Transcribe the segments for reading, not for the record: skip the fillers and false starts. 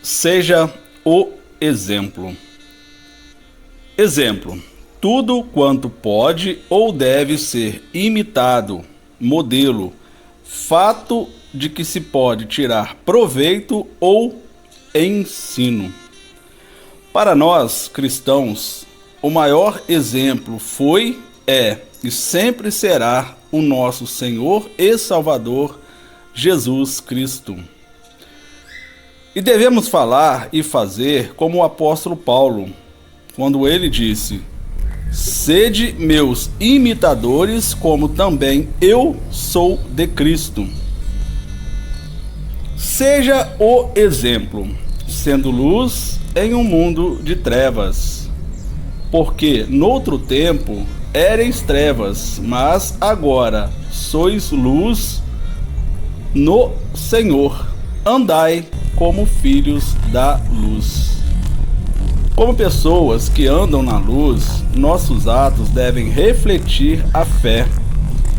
Seja o exemplo. Exemplo: tudo quanto pode ou deve ser imitado. Modelo: fato de que se pode tirar proveito ou ensino. Para nós, cristãos, o maior exemplo foi, é e sempre será o nosso Senhor e Salvador, Jesus Cristo. E devemos falar e fazer como o apóstolo Paulo, quando ele disse: sede meus imitadores, como também eu sou de Cristo. Seja o exemplo, sendo luz em um mundo de trevas. Porque noutro tempo éreis trevas, mas agora sois luz no Senhor. Andai como filhos da luz. Como pessoas que andam na luz, nossos atos devem refletir a fé.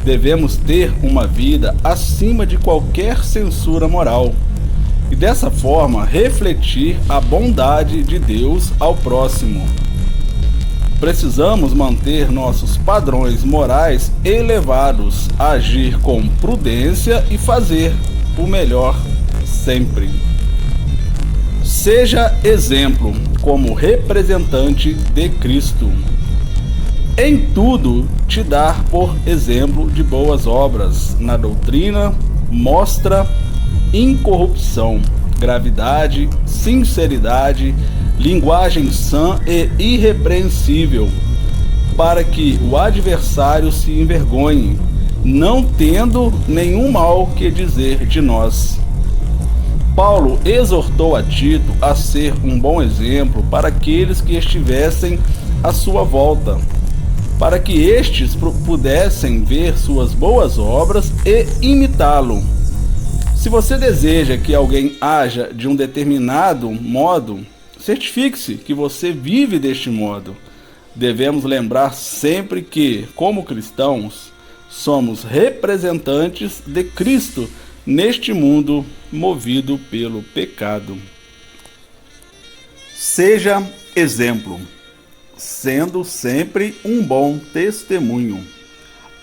Devemos ter uma vida acima de qualquer censura moral e dessa forma refletir a bondade de Deus ao próximo. Precisamos manter nossos padrões morais elevados, agir com prudência e fazer o melhor sempre. Seja exemplo como representante de Cristo. Em tudo te dar por exemplo de boas obras. Na doutrina, mostra incorrupção, gravidade, sinceridade, linguagem sã e irrepreensível, para que o adversário se envergonhe, não tendo nenhum mal que dizer de nós. Paulo exortou a Tito a ser um bom exemplo para aqueles que estivessem à sua volta, para que estes pudessem ver suas boas obras e imitá-lo. Se você deseja que alguém haja de um determinado modo, certifique-se que você vive deste modo. Devemos lembrar sempre que, como cristãos, somos representantes de Cristo neste mundo movido pelo pecado. Seja exemplo, sendo sempre um bom testemunho.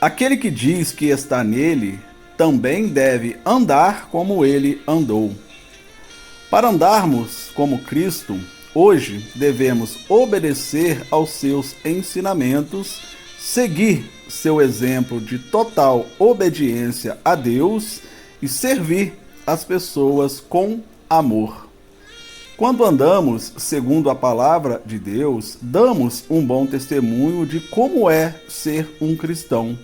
Aquele que diz que está nele, também deve andar como ele andou. Para andarmos como Cristo, hoje devemos obedecer aos seus ensinamentos, seguir seu exemplo de total obediência a Deus e servir as pessoas com amor. Quando andamos segundo a palavra de Deus, damos um bom testemunho de como é ser um cristão.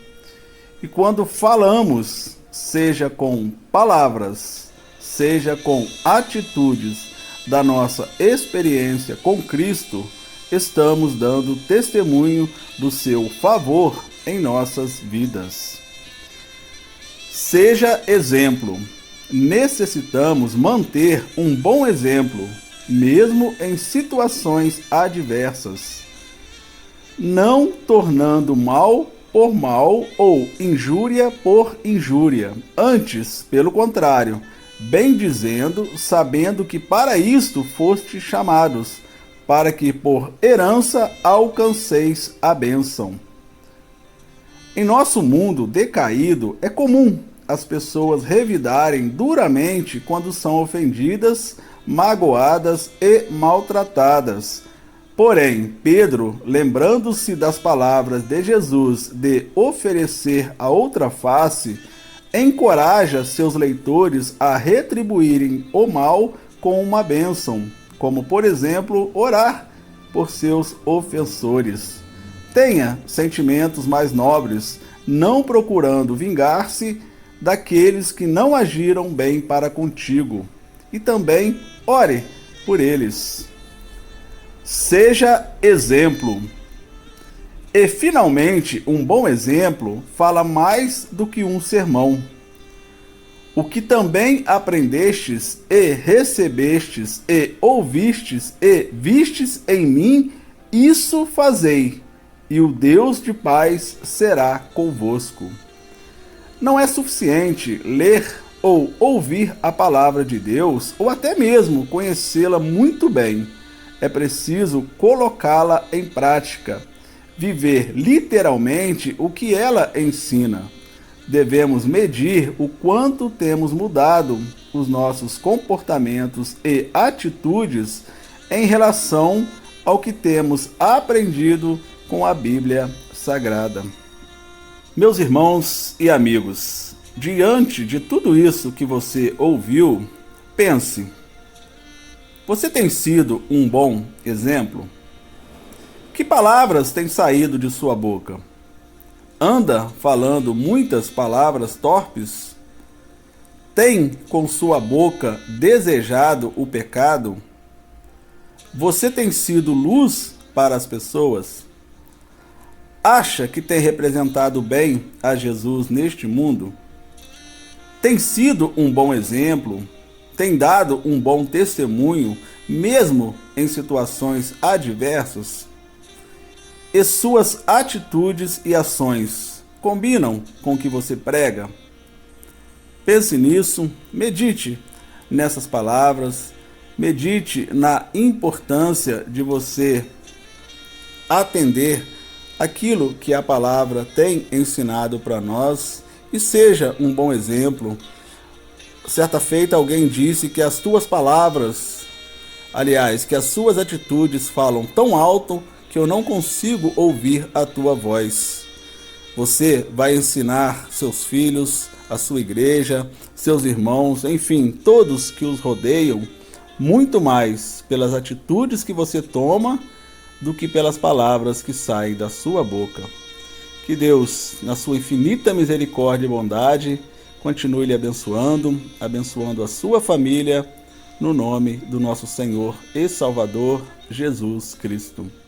E quando falamos, seja com palavras, seja com atitudes da nossa experiência com Cristo, estamos dando testemunho do seu favor em nossas vidas. Seja exemplo. Necessitamos manter um bom exemplo, mesmo em situações adversas, não tornando mal por mal ou injúria por injúria. Antes, pelo contrário, bem dizendo, sabendo que para isto fostes chamados, para que por herança alcanceis a bênção. Em nosso mundo decaído, é comum as pessoas revidarem duramente quando são ofendidas, magoadas e maltratadas. Porém, Pedro, lembrando-se das palavras de Jesus de oferecer a outra face, encoraja seus leitores a retribuírem o mal com uma bênção, como, por exemplo, orar por seus ofensores. Tenha sentimentos mais nobres, não procurando vingar-se daqueles que não agiram bem para contigo, e também ore por eles. Seja exemplo. E finalmente, um bom exemplo fala mais do que um sermão. O que também aprendestes e recebestes e ouvistes e vistes em mim, isso fazei, e o Deus de paz será convosco. Não é suficiente ler ou ouvir a palavra de Deus, ou até mesmo conhecê-la muito bem, é preciso colocá-la em prática, viver literalmente o que ela ensina. Devemos medir o quanto temos mudado os nossos comportamentos e atitudes em relação ao que temos aprendido com a Bíblia Sagrada. Meus irmãos e amigos, diante de tudo isso que você ouviu, pense: você tem sido um bom exemplo? Que palavras têm saído de sua boca? Anda falando muitas palavras torpes? Tem com sua boca desejado o pecado? Você tem sido luz para as pessoas? Acha que tem representado bem a Jesus neste mundo? Tem sido um bom exemplo? Tem dado um bom testemunho, mesmo em situações adversas? E suas atitudes e ações combinam com o que você prega? Pense nisso, medite nessas palavras, medite na importância de você atender aquilo que a palavra tem ensinado para nós e seja um bom exemplo. Certa feita alguém disse que as tuas palavras, aliás, que as suas atitudes falam tão alto que eu não consigo ouvir a tua voz. Você vai ensinar seus filhos, a sua igreja, seus irmãos, enfim, todos que os rodeiam, muito mais pelas atitudes que você toma do que pelas palavras que saem da sua boca. Que Deus, na sua infinita misericórdia e bondade, continue lhe abençoando, abençoando a sua família, no nome do nosso Senhor e Salvador, Jesus Cristo.